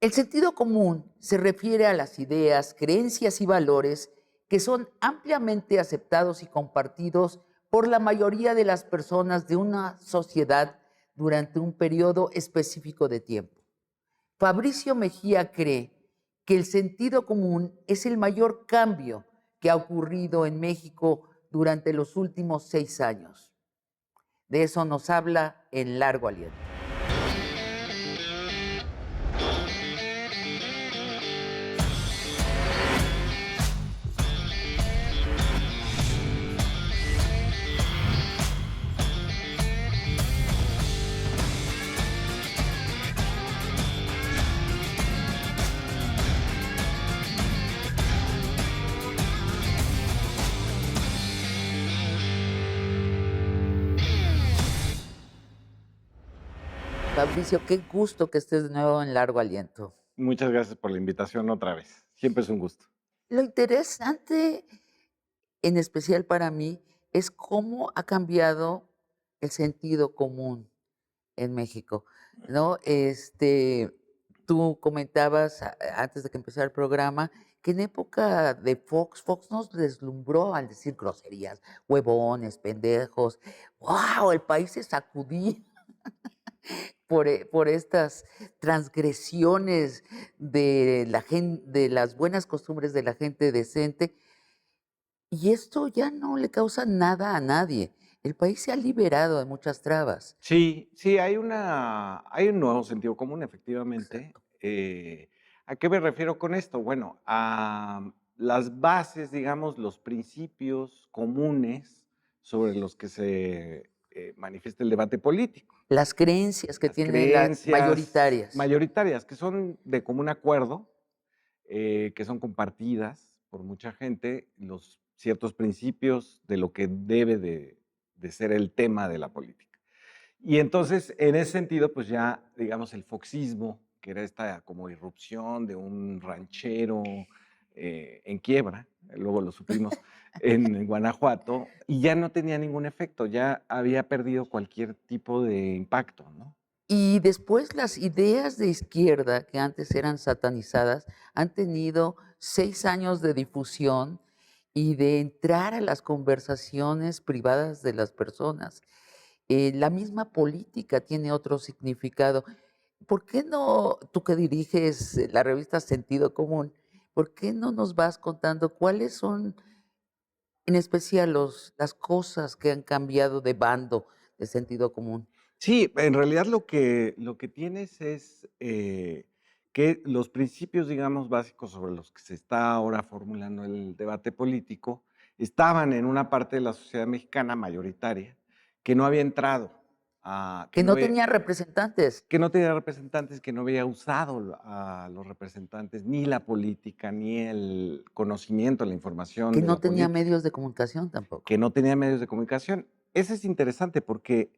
El sentido común se refiere a las ideas, creencias y valores que son ampliamente aceptados y compartidos por la mayoría de las personas de una sociedad durante un periodo específico de tiempo. Fabricio Mejía cree que el sentido común es el mayor cambio que ha ocurrido en México durante los últimos 6 años. De eso nos habla en Largo Aliento. Fabricio, qué gusto que estés de nuevo en Largo Aliento. Muchas gracias por la invitación otra vez. Siempre es un gusto. Lo interesante, en especial para mí, es cómo ha cambiado el sentido común en México, ¿no? Tú comentabas antes de que empezara el programa que en época de Fox nos deslumbró al decir groserías, huevones, pendejos. ¡Wow! El país se sacudía por estas transgresiones de de las buenas costumbres de la gente decente. Y esto ya no le causa nada a nadie. El país se ha liberado de muchas trabas. Sí, sí, hay un nuevo sentido común, efectivamente. Exacto. ¿A qué me refiero con esto? Bueno, a las bases, digamos, los principios comunes sobre los que se manifiesta el debate político. Las creencias que Las tienen las creencias mayoritarias. mayoritarias, que son de común acuerdo, que son compartidas por mucha gente, los ciertos principios de lo que debe de ser el tema de la política. Y entonces, en ese sentido, pues ya, digamos, el foxismo, que era esta como irrupción de un ranchero en quiebra, luego lo supimos, en Guanajuato, y ya no tenía ningún efecto, ya había perdido cualquier tipo de impacto, ¿no? Y después las ideas de izquierda, que antes eran satanizadas, han tenido 6 años de difusión y de entrar a las conversaciones privadas de las personas. La misma política tiene otro significado. ¿Por qué no, tú que diriges la revista Sentido Común, por qué no nos vas contando cuáles son en especial las cosas que han cambiado de bando de sentido común? Sí, en realidad lo que tienes es, que los principios, digamos, básicos sobre los que se está ahora formulando el debate político, estaban en una parte de la sociedad mexicana mayoritaria, que no había entrado, Que no tenía representantes, que no tenía representantes, que no había usado a los representantes, ni la política, ni el conocimiento, la información que de la no tenía política, medios de comunicación que tampoco. no tenía medios de comunicación. Eso es interesante porque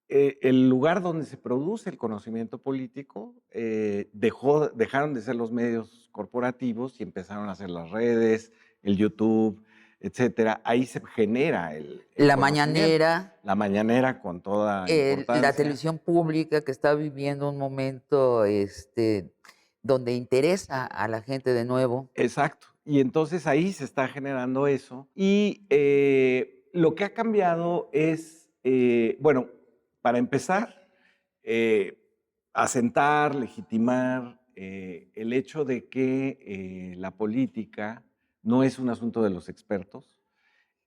el lugar donde se produce el conocimiento político, dejaron de ser los medios corporativos y empezaron a ser las redes, el YouTube, etcétera. Ahí se genera el La conocimiento. mañanera, La mañanera con toda la importancia. televisión pública que está viviendo un momento, donde interesa a la gente de nuevo. Exacto. Y entonces ahí se está generando eso. Y lo que ha cambiado es, bueno, para empezar, eh, asentar, legitimar el hecho de que la política no es un asunto de los expertos,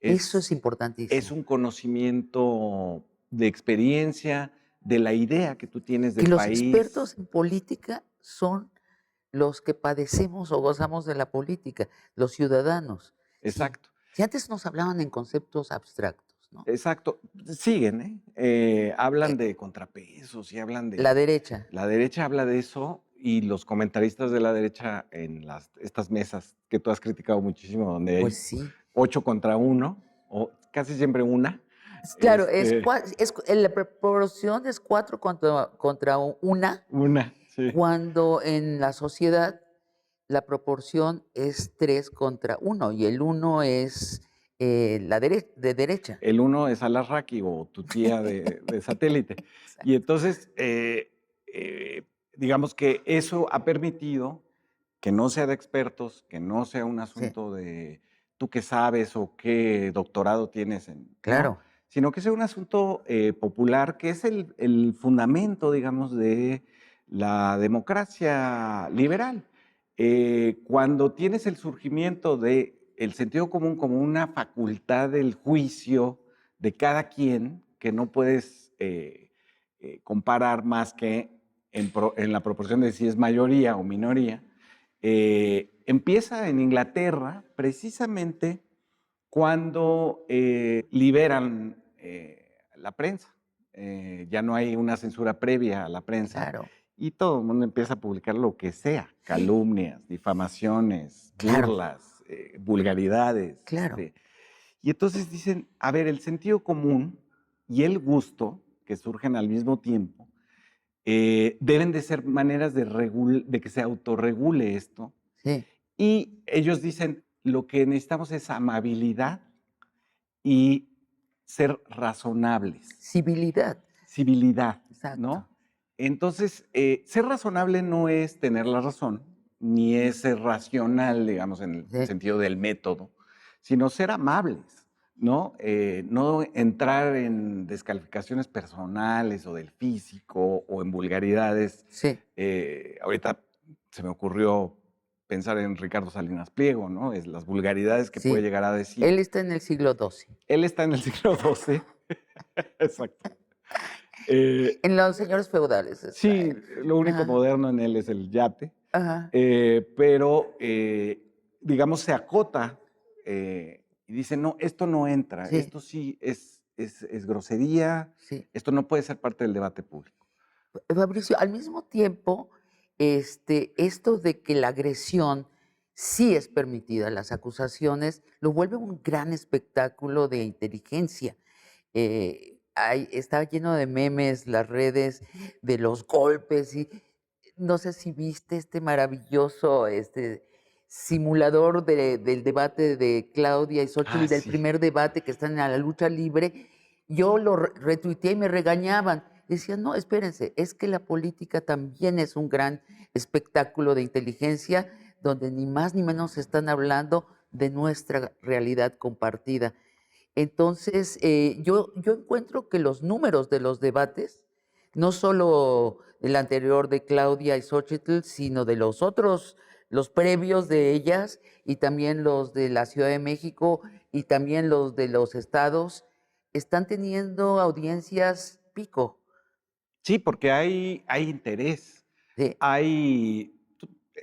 Eso es es importantísimo. un conocimiento de experiencia, de la idea que tú tienes Que del los país. expertos en política son los que padecemos o gozamos de la política, los ciudadanos. Sí. Exacto. Si antes nos hablaban en conceptos abstractos, ¿no? Exacto, siguen, ¿eh? Eh, Hablan de contrapesos y hablan la de derecha, la derecha habla de eso, y los comentaristas de la derecha en estas mesas que tú has criticado muchísimo, donde pues hay sí. 8 contra uno o casi siempre una, Claro, este, la proporción es 4 contra 1, una, sí. cuando en la sociedad la proporción es 3 contra 1 y el 1 es, de derecha. El uno es Alarraqui o tu tía de satélite. Y entonces, digamos que eso ha permitido que no sea de expertos, que no sea un Sí, asunto de tú qué sabes o qué doctorado tienes en, ¿no? claro, Sino que sea un asunto popular, que es el fundamento, digamos, de la democracia liberal. Cuando tienes el surgimiento de el sentido común como una facultad del juicio de cada quien, que no puedes comparar más que en la proporción de si es mayoría o minoría, empieza en Inglaterra precisamente cuando liberan la prensa. Ya no hay una censura previa a la prensa claro, y todo el mundo empieza a publicar lo que sea, calumnias, difamaciones, claro, burlas, vulgaridades. claro. Y entonces dicen, a ver, el sentido común y el gusto, que surgen al mismo tiempo, deben de ser maneras de que se autorregule esto. Sí, Y ellos dicen, lo que necesitamos es amabilidad y ser razonables, civilidad, civilidad, exacto. ¿no? Entonces, ser razonable no es tener la razón, ni es ser racional, digamos, en el Sí, sentido del método, sino ser amables, ¿no? No entrar en descalificaciones personales o del físico o en vulgaridades. sí, Ahorita se me ocurrió pensar en Ricardo Salinas Pliego, ¿no? Es las vulgaridades que puede sí. llegar a decir. Él está en el siglo XII. Él está en el siglo XII. Exacto. Eh, En los señores feudales está sí, él. lo único Ajá, moderno en él es el yate, ajá, pero, digamos, se acota y dice, no, esto no entra, sí, esto sí es grosería, sí. esto no puede ser parte del debate público. Fabricio, al mismo tiempo, esto de que la agresión sí es permitida, las acusaciones, lo vuelve un gran espectáculo de inteligencia. Está lleno de memes, las redes, de los golpes y no sé si viste este maravilloso simulador del debate de Claudia y Ah, Xóchitl, del sí. primer debate que están en la lucha libre. Yo lo retuiteé y me regañaban. Decían, no, espérense, es que la política también es un gran espectáculo de inteligencia donde ni más ni menos están hablando de nuestra realidad compartida. Entonces, yo encuentro que los números de los debates, no solo el anterior de Claudia y Xochitl, sino de los otros, los previos de ellas, y también los de la Ciudad de México, y también los de los estados, están teniendo audiencias pico. Sí, porque hay interés. Sí,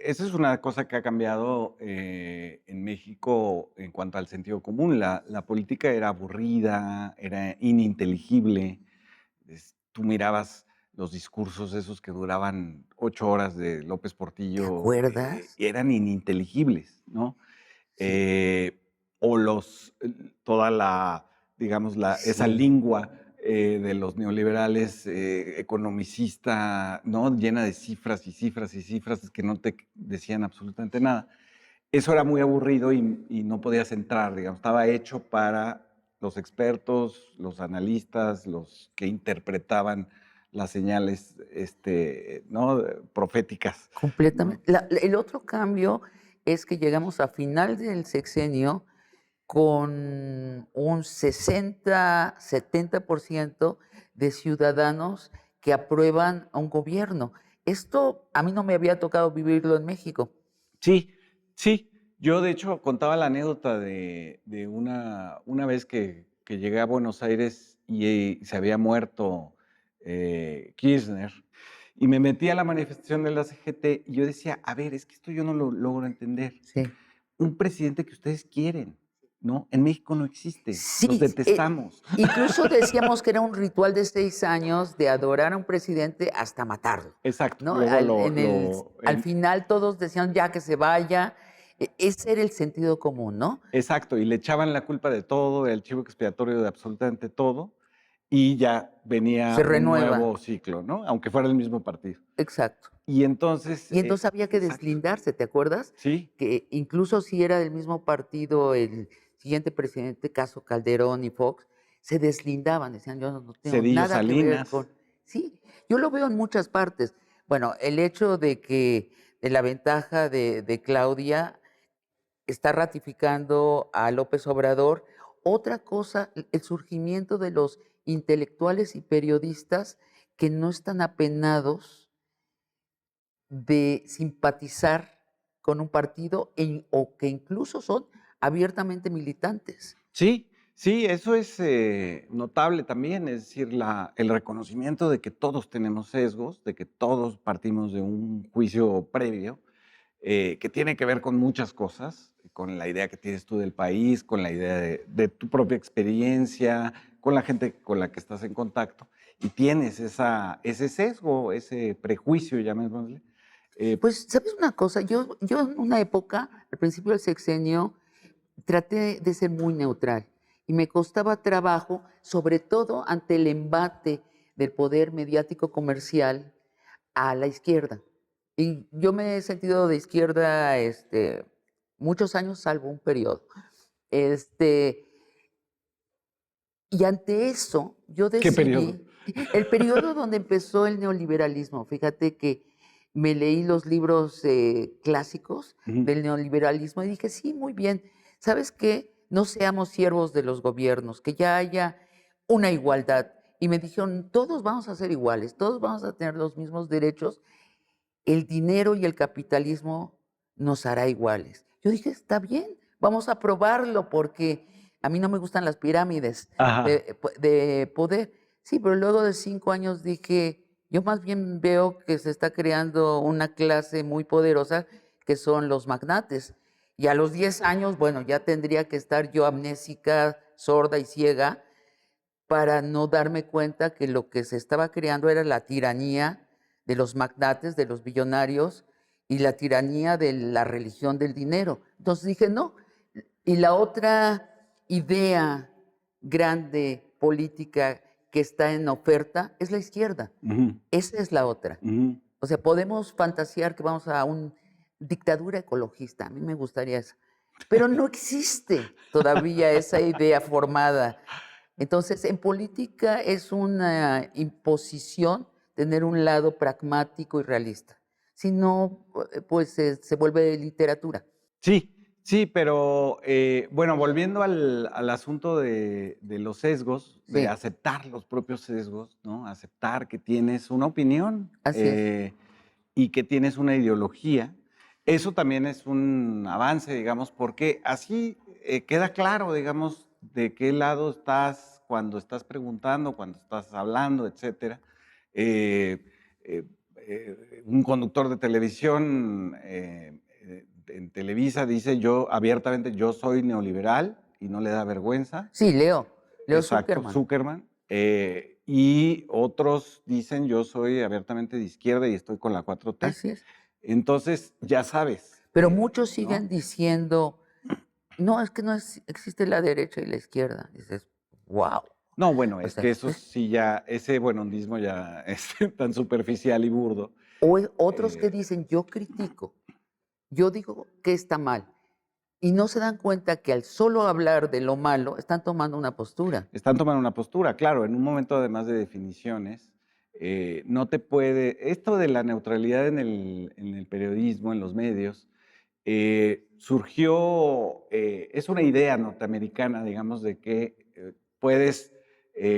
Esa es una cosa que ha cambiado en México en cuanto al sentido común. La política era aburrida, era ininteligible. Tú mirabas los discursos esos que duraban 8 horas de López ¿te Portillo, acuerdas? y eran ininteligibles, ¿no? Sí, eh, o toda la, digamos, esa sí, lengua de los neoliberales economicista, ¿no? Llena de cifras y cifras y cifras que no te decían absolutamente nada. Eso era muy aburrido y no podías entrar, digamos, estaba hecho para los expertos, los analistas, los que interpretaban las señales, ¿no? Proféticas, ¿no? completamente. El otro cambio es que llegamos a final del sexenio con un 60-70% de ciudadanos que aprueban a un gobierno. Esto a mí no me había tocado vivirlo en México. Sí, sí. Yo, de hecho, contaba la anécdota de una vez que llegué a Buenos Aires y se había muerto Kirchner, y me metí a la manifestación de la CGT, y yo decía: "A ver, es que esto yo no lo logro entender. Sí. Un presidente que ustedes quieren, ¿no? En México no existe, los Sí, detestamos". incluso decíamos que era un ritual de 6 años de adorar a un presidente hasta matarlo, Exacto, ¿no? luego lo Al en final todos decían ya que se vaya. Ese era el sentido común, ¿no? exacto, y le echaban la culpa de todo, el chivo expiatorio de absolutamente todo, y ya venía Se un renueva, nuevo ciclo, ¿no? Aunque fuera el mismo partido. exacto. Y entonces, Y entonces había que exacto, deslindarse, ¿te acuerdas? sí, Que incluso si era del mismo partido el siguiente presidente, caso Calderón y Fox, se deslindaban, decían, yo no tengo Cedillo nada que ver con... Salinas, Sí, yo lo veo en muchas partes. Bueno, el hecho de la ventaja de Claudia está ratificando a López Obrador. Otra cosa, el surgimiento de los intelectuales y periodistas que no están apenados de simpatizar con un partido o que incluso son abiertamente militantes. Sí, sí, eso es notable también, es decir, el reconocimiento de que todos tenemos sesgos, de que todos partimos de un juicio previo, que tiene que ver con muchas cosas, con la idea que tienes tú del país, con la idea de tu propia experiencia, con la gente con la que estás en contacto, y tienes ese sesgo, ese prejuicio, llamémosle. Pues, ¿sabes una cosa? Yo en una época, al principio del sexenio, traté de ser muy neutral y me costaba trabajo, sobre todo ante el embate del poder mediático comercial a la izquierda. Y yo me he sentido de izquierda, muchos años, salvo un periodo. Este, y ante eso, yo ¿Qué periodo? decidí, el periodo donde empezó el neoliberalismo, fíjate que me leí los libros clásicos Ujú. del neoliberalismo y dije, sí, muy bien, ¿sabes qué? No seamos siervos de los gobiernos, que ya haya una igualdad. Y me dijeron, todos vamos a ser iguales, todos vamos a tener los mismos derechos, el dinero y el capitalismo nos hará iguales. Yo dije, está bien, vamos a probarlo porque a mí no me gustan las pirámides Ajá. de poder. Sí, pero luego de 5 años dije, yo más bien veo que se está creando una clase muy poderosa que son los magnates. Y a los 10 años, bueno, ya tendría que estar yo amnésica, sorda y ciega para no darme cuenta que lo que se estaba creando era la tiranía de los magnates, de los billonarios y la tiranía de la religión del dinero. Entonces dije, no. Y la otra idea grande política que está en oferta es la izquierda. Ujú, Esa es la otra. ujú. O sea, podemos fantasear que vamos a una dictadura ecologista. A mí me gustaría eso. Pero no existe todavía esa idea formada. Entonces, en política es una imposición tener un lado pragmático y realista. Si no, pues se vuelve literatura. Sí, sí, pero bueno, volviendo al asunto de los sesgos, de Sí, aceptar los propios sesgos, ¿no? Aceptar que tienes una opinión así es. y que tienes una ideología, eso también es un avance, digamos, porque así queda claro, digamos, de qué lado estás cuando estás preguntando, cuando estás hablando, etcétera. Eh, eh, un conductor de televisión en Televisa dice yo abiertamente, yo soy neoliberal y no le da vergüenza. Sí, Leo Exacto, Zuckerman. Zuckerman. Y otros dicen yo soy abiertamente de izquierda y estoy con la 4T. Así es. Entonces, ya sabes, Pero muchos ¿no? siguen diciendo, no, es que no existe la derecha y la izquierda. Dices, wow. No, bueno, O es sea, que eso sí ya, ese buenondismo ya es tan superficial y burdo. otros que Eh, dicen, yo critico, yo digo que está mal. Y no se dan cuenta que al solo hablar de lo malo, están tomando una postura. Están tomando una postura, claro, en un momento además de definiciones, no te puede, esto de la neutralidad en el periodismo, en los medios, surgió, es una idea norteamericana, digamos, de que puedes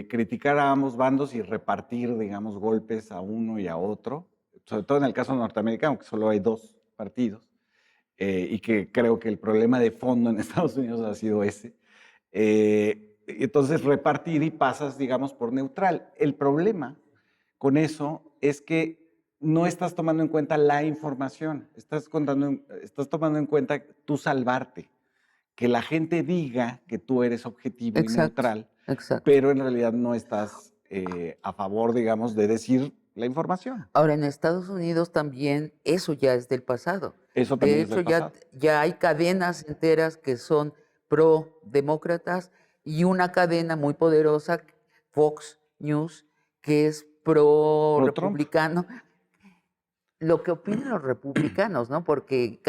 criticar a ambos bandos y repartir, digamos, golpes a uno y a otro, sobre todo en el caso norteamericano, que solo hay dos partidos, y que creo que el problema de fondo en Estados Unidos ha sido ese. Entonces, repartir y pasas, digamos, por neutral. El problema con eso es que no estás tomando en cuenta la información, estás tomando en cuenta tú salvarte, que la gente diga que tú eres objetivo y Exacto, neutral, exacto. pero en realidad no estás a favor, digamos, de decir la información. Ahora, en Estados Unidos también eso ya es del pasado. Eso De también es hecho, del pasado. ya hay cadenas enteras que son pro-demócratas y una cadena muy poderosa, Fox News, que es Pro Trump. pro-republicano. Lo que opinan los republicanos, ¿no? Porque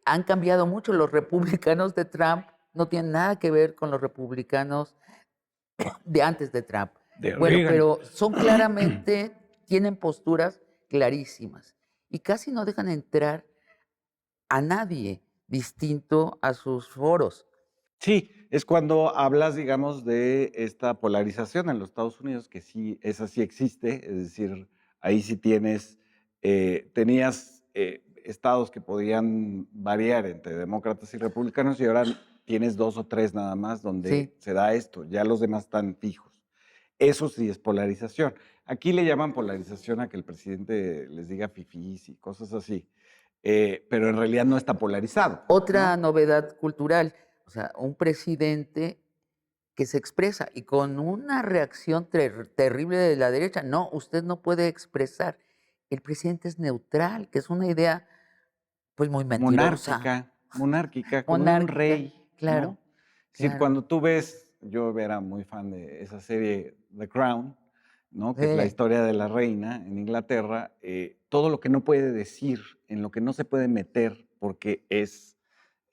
han cambiado mucho. Los republicanos de Trump no tienen nada que ver con los republicanos de antes de Trump. De Bueno, Reagan. pero son claramente, tienen posturas clarísimas y casi no dejan entrar a nadie distinto a sus foros. Sí, es cuando hablas, digamos, de esta polarización en los Estados Unidos, que sí, esa sí existe, es decir, ahí sí tenías estados que podían variar entre demócratas y republicanos y ahora tienes 2 o 3 nada más donde Sí, se da esto, ya los demás están fijos. Eso sí es polarización. Aquí le llaman polarización a que el presidente les diga fifís y cosas así, pero en realidad no está polarizado, otra ¿no? novedad cultural, o sea, un presidente que se expresa y con una reacción terrible de la derecha, no, usted no puede expresar. El presidente es neutral, que es una idea pues muy mentirosa, Monárquica, como de un monárquica, rey, claro, ¿no? Es decir, claro. cuando tú ves, yo era muy fan de esa serie The Crown, ¿no? Que es la Sí, historia de la reina en Inglaterra, todo lo que no puede decir, en lo que no se puede meter, porque es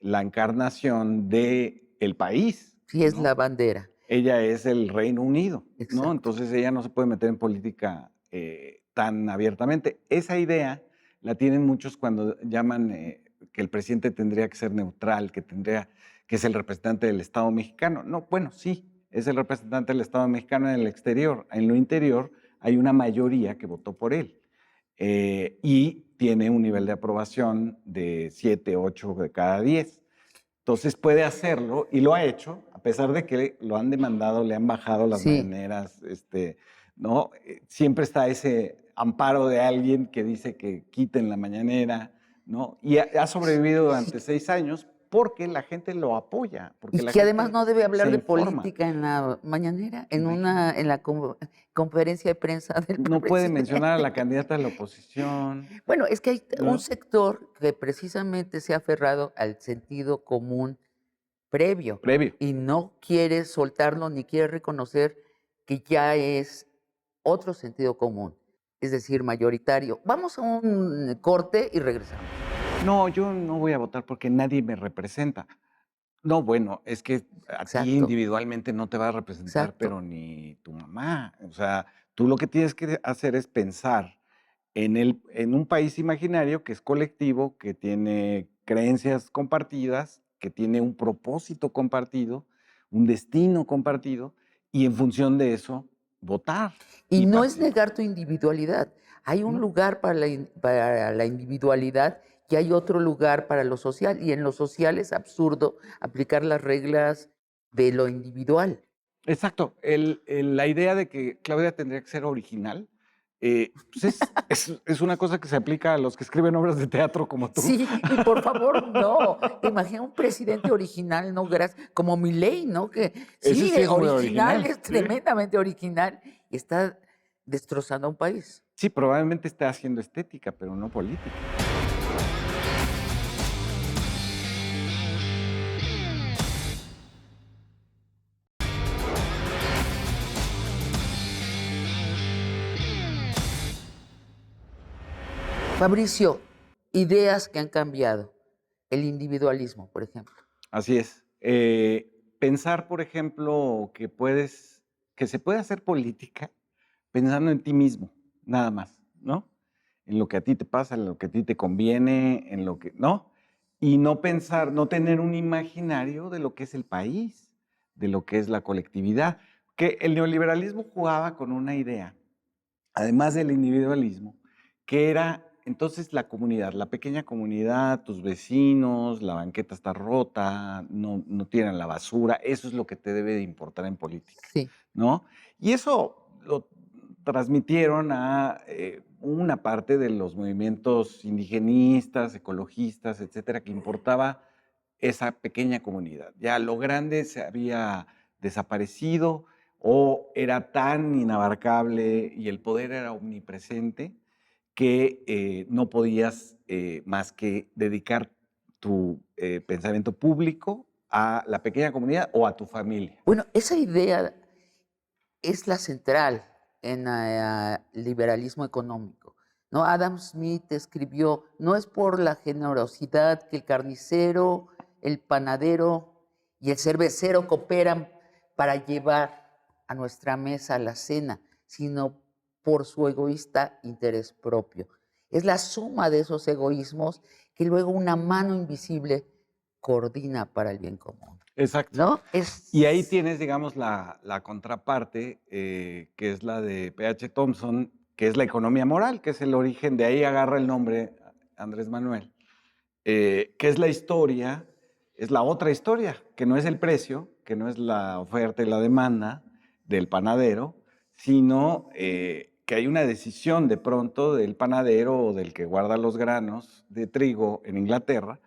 la encarnación de el país, sí es la ¿no? bandera, Ella es el Reino Unido, ¿no? exacto. Entonces ella no se puede meter en política tan abiertamente. Esa idea la tienen muchos cuando llaman que el presidente tendría que ser neutral, que es el representante del Estado mexicano. No, bueno, sí, es el representante del Estado mexicano en el exterior. En lo interior hay una mayoría que votó por él y tiene un nivel de aprobación de 7, 8 de cada 10. Entonces puede hacerlo y lo ha hecho, a pesar de que lo han demandado, le han bajado las Sí, mañaneras, ¿no? Siempre está ese amparo de alguien que dice que quiten la mañanera, ¿no? Y ha sobrevivido sí. durante 6 años porque la gente lo apoya, porque Y la que además gente no debe se hablar de informa. política en la mañanera, Imagínate. en la conferencia de prensa del No puede mencionar a la presidente. candidata de la oposición, Bueno, es que hay un ¿no? sector que precisamente se ha aferrado al sentido común previo Previo. y no quiere soltarlo ni quiere reconocer que ya es otro sentido común, es decir, mayoritario. Vamos a un corte y regresamos. No, yo no voy a votar porque nadie me representa. No, bueno, es que a ti Exacto, individualmente no te va a representar, exacto. pero ni tu mamá. O sea, tú lo que tienes que hacer es pensar en un país imaginario que es colectivo, que tiene creencias compartidas, que tiene un propósito compartido, un destino compartido, y en función de eso, votar Y y no es participar, negar tu individualidad. Hay un ¿no? lugar para la individualidad y hay otro lugar para lo social. Y en lo social es absurdo aplicar las reglas de lo individual. Exacto. La idea de que Claudia tendría que ser original, pues es una cosa que se aplica a los que escriben obras de teatro como tú. Sí, y por favor, no. Imagina un presidente original, no, gracias, como Milei, ¿no? Que Ese sí, sí es muy original, original, es sí. tremendamente original y está destrozando a un país. Sí, probablemente esté haciendo estética, pero no política. Fabricio, ideas que han cambiado. El individualismo, por ejemplo. Así es. Pensar, por ejemplo, que se puede hacer política pensando en ti mismo, nada más, ¿no? En lo que a ti te pasa, en lo que a ti te conviene, en lo que, ¿no? Y no pensar, no tener un imaginario de lo que es el país, de lo que es la colectividad. Que el neoliberalismo jugaba con una idea, además del individualismo, que era entonces la comunidad, la pequeña comunidad, tus vecinos, la banqueta está rota, no tiran la basura, eso es lo que te debe de importar en política, Sí. ¿no? Y eso lo transmitieron a una parte de los movimientos indigenistas, ecologistas, etcétera, que importaba esa pequeña comunidad. Ya lo grande se había desaparecido o era tan inabarcable y el poder era omnipresente que no podías más que dedicar tu pensamiento público a la pequeña comunidad o a tu familia. Bueno, esa idea es la central en el liberalismo económico, ¿no? Adam Smith escribió, no es por la generosidad que el carnicero, el panadero y el cervecero cooperan para llevar a nuestra mesa la cena, sino por su egoísta interés propio. Es la suma de esos egoísmos que luego una mano invisible coordina para el bien común, Exacto. ¿no? Y ahí Es tienes, digamos, la contraparte, que es la de P.H. Thompson, que es la economía moral, que es el origen, de ahí agarra el nombre Andrés Manuel, que es la historia, es la otra historia, que no es el precio, que no es la oferta y la demanda del panadero, sino que hay una decisión de pronto del panadero o del que guarda los granos de trigo en Inglaterra,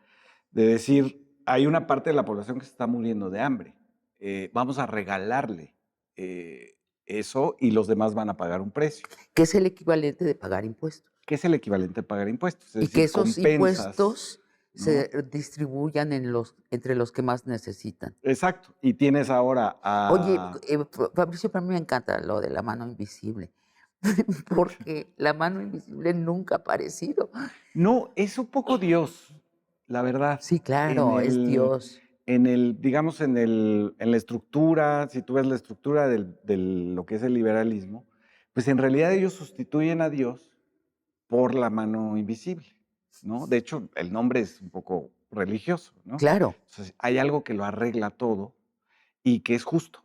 de decir, hay una parte de la población que se está muriendo de hambre, vamos a regalarle eso y los demás van a pagar un precio, que es el equivalente de pagar impuestos. que es el equivalente a pagar impuestos, es Y que decir, esos compensas, impuestos ¿no? se distribuyan entre los que más necesitan. Exacto, y tienes ahora Oye, a... Fabricio, para mí me encanta lo de la mano invisible, porque la mano invisible nunca ha aparecido. No, es un poco Dios, la verdad, Sí, en claro, es el, Dios. digamos, en la estructura, si tú ves la estructura de lo que es el liberalismo, pues en realidad ellos sustituyen a Dios por la mano invisible, ¿no? De hecho, el nombre es un poco religioso, ¿no? Claro, Entonces, hay algo que lo arregla todo y que es justo,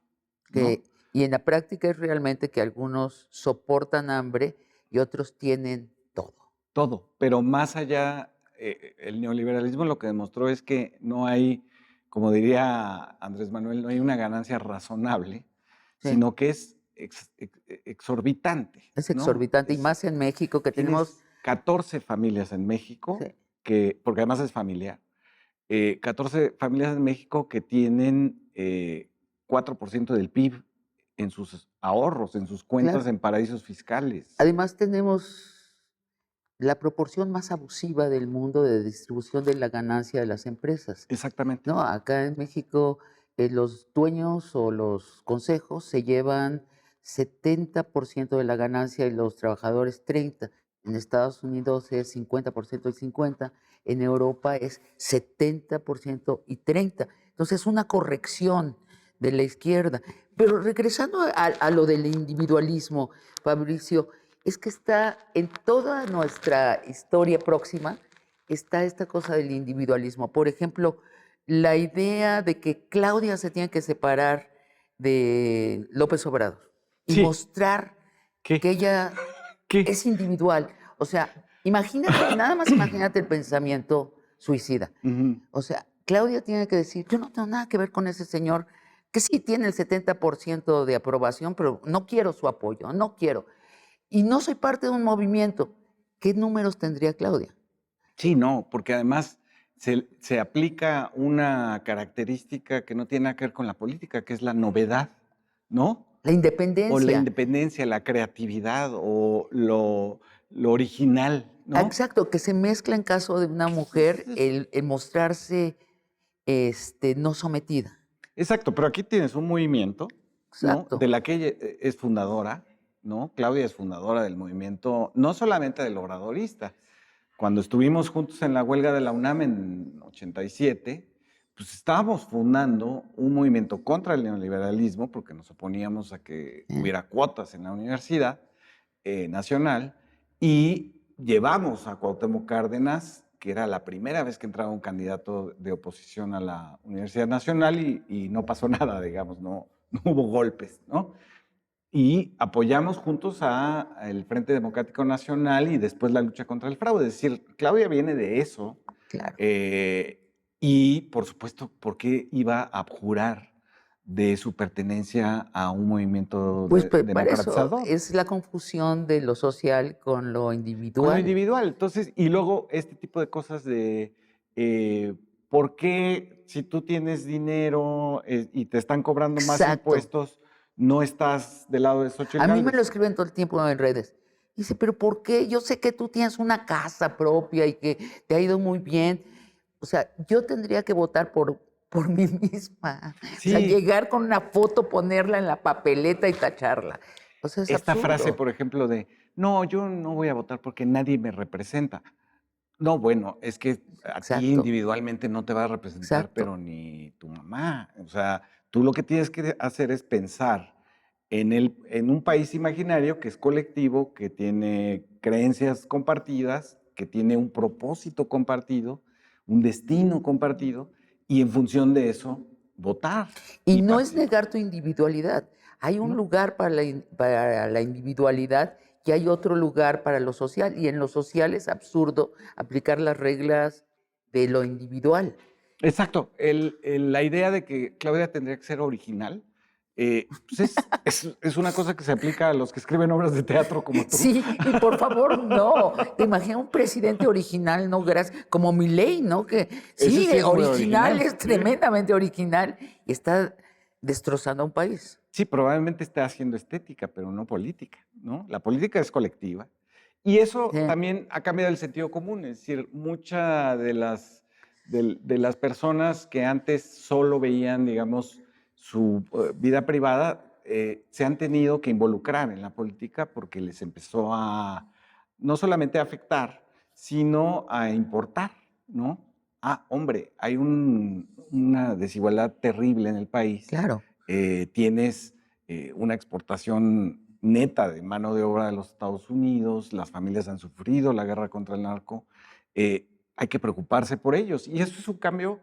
¿no? y en la práctica es realmente que algunos soportan hambre y otros tienen todo. Todo, pero más allá, el neoliberalismo lo que demostró es que no hay, como diría Andrés Manuel, no hay una ganancia razonable, Sí, sino que es exorbitante, es ¿no? exorbitante, y más en México que tenemos, Tienes 14 familias en México, sí, porque además es familiar, 14 familias en México que tienen 4% del PIB en sus ahorros, en sus cuentas claro. en paraísos fiscales. Además tenemos la proporción más abusiva del mundo de distribución de la ganancia de las empresas, Exactamente. ¿no? Acá en México, los dueños o los consejos se llevan 70% de la ganancia y los trabajadores 30. En Estados Unidos es 50% y 50. En Europa es 70% y 30. Entonces, es una corrección de la izquierda. Pero regresando a lo del individualismo, Fabricio, es que está en toda nuestra historia próxima, está esta cosa del individualismo. Por ejemplo, la idea de que Claudia se tiene que separar de López Obrador y Sí, mostrar ¿qué? que ella ¿Qué? es individual. O sea, imagínate, nada más imagínate el pensamiento suicida. Ujú. O sea, Claudia tiene que decir, yo no tengo nada que ver con ese señor, que sí tiene el 70% de aprobación, pero no quiero su apoyo, no quiero. Y no soy parte de un movimiento. ¿Qué números tendría Claudia? Sí, no, porque además se aplica una característica que no tiene nada que ver con la política, que es la novedad, ¿no? La O la independencia. independencia, la creatividad o lo original, ¿no? Exacto, que se mezcla en caso de una mujer el mostrarse no sometida. Exacto, pero aquí tienes un movimiento, ¿no? Exacto. De la que ella es fundadora, ¿no? Claudia es fundadora del movimiento, no solamente del obradorista. Cuando estuvimos juntos en la huelga de la UNAM en 87, pues estábamos fundando un movimiento contra el neoliberalismo, porque nos oponíamos a que ¿Eh? hubiera cuotas en la universidad nacional, y llevamos a Cuauhtémoc Cárdenas, que era la primera vez que entraba un candidato de oposición a la Universidad Nacional, y no pasó nada, digamos, no hubo golpes, ¿no? Y apoyamos juntos al Frente Democrático Nacional y después la lucha contra el fraude. Es decir, Claudia viene de eso. Claro. Y, por supuesto, ¿por qué iba a abjurar de su pertenencia a un movimiento Pues para eso democratizador? es la confusión de lo social con lo Con lo individual. individual. Entonces, y luego este tipo de cosas de por qué si tú tienes dinero y te están cobrando más Exacto. impuestos, no estás del lado de Xochitl A mí me lo Gálvez. escriben todo el tiempo en redes. Dice, pero ¿por qué? Yo sé que tú tienes una casa propia y que te ha ido muy bien. O sea, yo tendría que votar por mí misma. O sea, Sí, llegar con una foto, ponerla en la papeleta y tacharla. O sea, es esta frase, absurdo. por ejemplo, de, no, yo no voy a votar porque nadie me representa. No, bueno, es que a ti Exacto, individualmente no te va a representar, exacto. pero ni tu mamá. O sea, tú lo que tienes que hacer es pensar en un país imaginario que es colectivo, que tiene creencias compartidas, que tiene un propósito compartido, un destino compartido, y en función de eso, votar Y y no es participar. negar tu individualidad. Hay un ¿No? lugar para la individualidad y hay otro lugar para lo social. Y en lo social es absurdo aplicar las reglas de lo individual. Exacto. La idea de que Claudia tendría que ser original, pues es una cosa que se aplica a los que escriben obras de teatro como tú. Sí, y por favor, no. Te imaginas un presidente original, no, gracias, como Milei, ¿no? Que Ese sí, sí es muy original, original. es Sí. tremendamente original y está destrozando a un país. Sí, probablemente esté haciendo estética, pero no política, ¿no? La política es colectiva. Y eso Sí, también ha cambiado el sentido común, es decir, muchas de las personas que antes solo veían, digamos, su vida privada, se han tenido que involucrar en la política porque les empezó a no solamente a afectar, sino a importar, ¿no? Ah, hombre, hay una desigualdad terrible en el país. claro. Tienes una exportación neta de mano de obra de los Estados Unidos, las familias han sufrido la guerra contra el narco, hay que preocuparse por ellos. Y eso es un cambio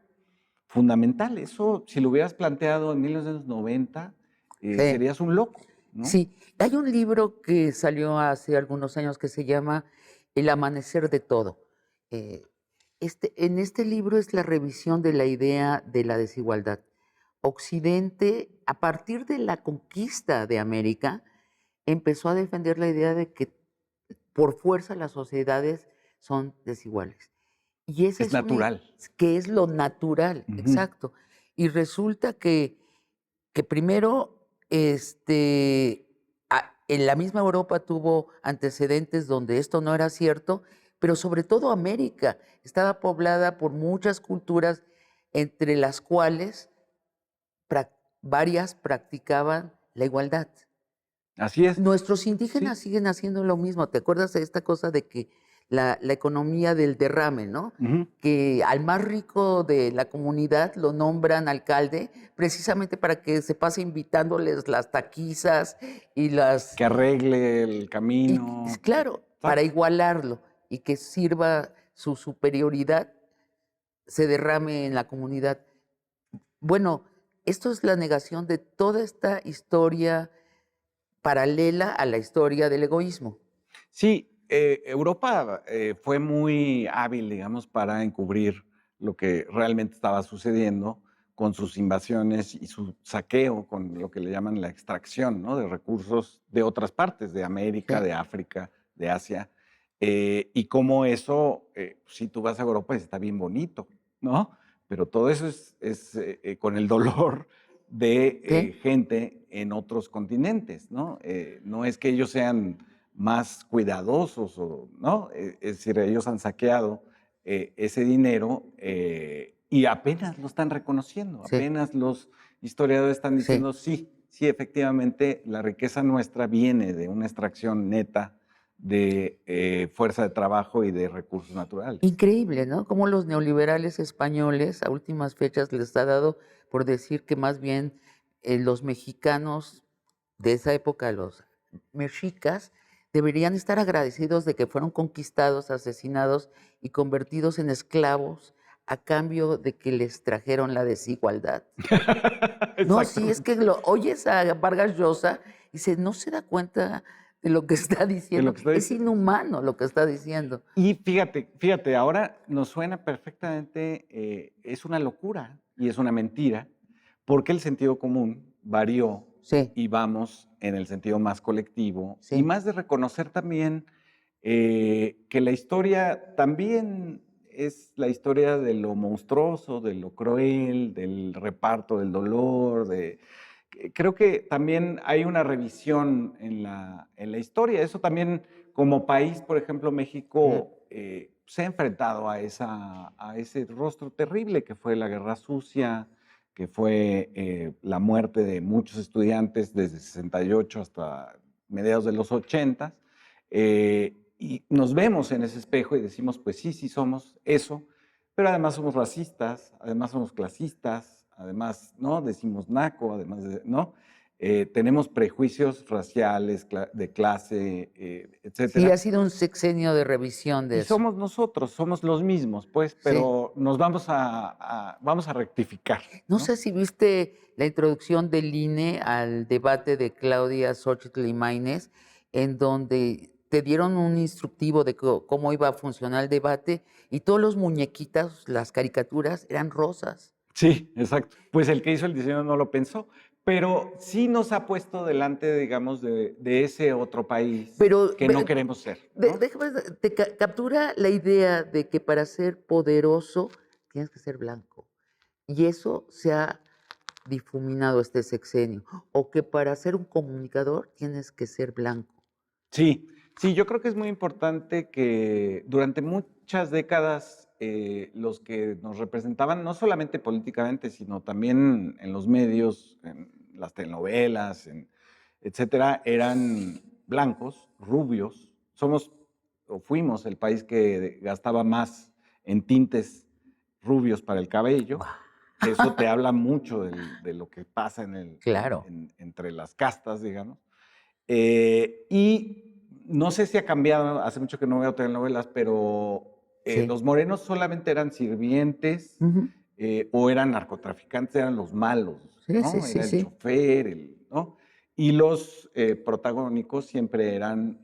fundamental. Eso, si lo hubieras planteado en 1990, Sí. serías un loco, ¿no? Sí, hay un libro que salió hace algunos años que se llama El amanecer de todo. Eh, en este libro es la revisión de la idea de la desigualdad. Occidente, a partir de la conquista de América, empezó a defender la idea de que por fuerza las sociedades son desiguales. Y esa Es es una, natural. que es lo natural, Ujú. exacto. Y resulta que primero, en la misma Europa tuvo antecedentes donde esto no era cierto, pero sobre todo América estaba poblada por muchas culturas, entre las cuales varias practicaban la igualdad. Así es. Nuestros indígenas Sí. siguen haciendo lo mismo. ¿Te acuerdas de esta cosa de que la economía del derrame, ¿no? Ujú. Que al más rico de la comunidad lo nombran alcalde precisamente para que se pase invitándoles las taquizas y las... Que arregle el Es camino. claro, para Exacto. igualarlo y que sirva su superioridad, se derrame en la comunidad. Bueno, esto es la negación de toda esta historia paralela a la historia del egoísmo. Sí, Europa fue muy hábil, digamos, para encubrir lo que realmente estaba sucediendo con sus invasiones y su saqueo, con lo que le llaman la extracción, ¿no? De recursos de otras partes, de América, Sí, de África, de Asia. Y cómo eso, si tú vas a Europa, está bien bonito, ¿no? Pero todo eso es con el dolor de sí, gente en otros continentes, ¿no? No es que ellos sean más cuidadosos, o, ¿no? Es decir, ellos han saqueado ese dinero y apenas lo están reconociendo, sí, apenas los historiadores están sí. diciendo, sí, sí, efectivamente, la riqueza nuestra viene de una extracción neta de fuerza de trabajo y de recursos naturales. Increíble, ¿no? Cómo los neoliberales españoles a últimas fechas les ha dado por decir que más bien los mexicanos de esa época, los mexicas, deberían estar agradecidos de que fueron conquistados, asesinados y convertidos en esclavos a cambio de que les trajeron la desigualdad. No, sí, es Exactamente. que lo oyes a Vargas Llosa y dice, no se da cuenta de lo que está De lo diciendo. que está Es diciendo. inhumano lo que está diciendo. Y fíjate, ahora nos suena perfectamente, es una locura y es una mentira, porque el sentido común varió Sí, y vamos en el sentido más colectivo y sí, más de reconocer también que la historia también es la historia de lo monstruoso, de lo cruel, del reparto del dolor, creo que también hay una revisión en la historia. Eso también, como país, por ejemplo, sí, México se ha enfrentado a ese rostro terrible que fue la Guerra Sucia, que fue la muerte de muchos estudiantes desde 68 hasta mediados de los 80. Y nos vemos en ese espejo y decimos, pues sí, sí somos eso, pero además somos racistas, además somos clasistas, además, ¿no? Decimos naco, además de, ¿no? tenemos prejuicios raciales, de clase, Sí, etcétera. ha sido un sexenio de revisión de Y eso. somos nosotros, somos los mismos, pues, Sí. pero nos vamos a rectificar, No ¿no? sé si viste la introducción del INE al debate de Claudia Xóchitl y Maínez, en donde te dieron un instructivo de cómo iba a funcionar el debate y todos los muñequitas, las caricaturas, eran rosas. Sí, exacto. Pues el que hizo el diseño no lo pensó, pero sí nos ha puesto delante, digamos, de ese otro país Pero que no queremos ser, ¿no? déjame, captura la idea de que para ser poderoso tienes que ser blanco. Y eso se ha difuminado este sexenio. O que para ser un comunicador tienes que ser blanco. Sí, sí, yo creo que es muy importante que durante muchas décadas los que nos representaban, no solamente políticamente, sino también en los medios, en las telenovelas, etcétera, eran blancos, rubios. Somos o fuimos el país que gastaba más en tintes rubios para el cabello, Guau. que eso te habla mucho de lo que pasa Claro. entre las castas, digamos. Y no sé si ha cambiado, hace mucho que no veo telenovelas, pero Sí. los morenos solamente eran sirvientes Ujú. o eran narcotraficantes, eran los malos, Sí, sí, ¿no? sí, Era el sí. chofer, ¿no? Y los protagónicos siempre eran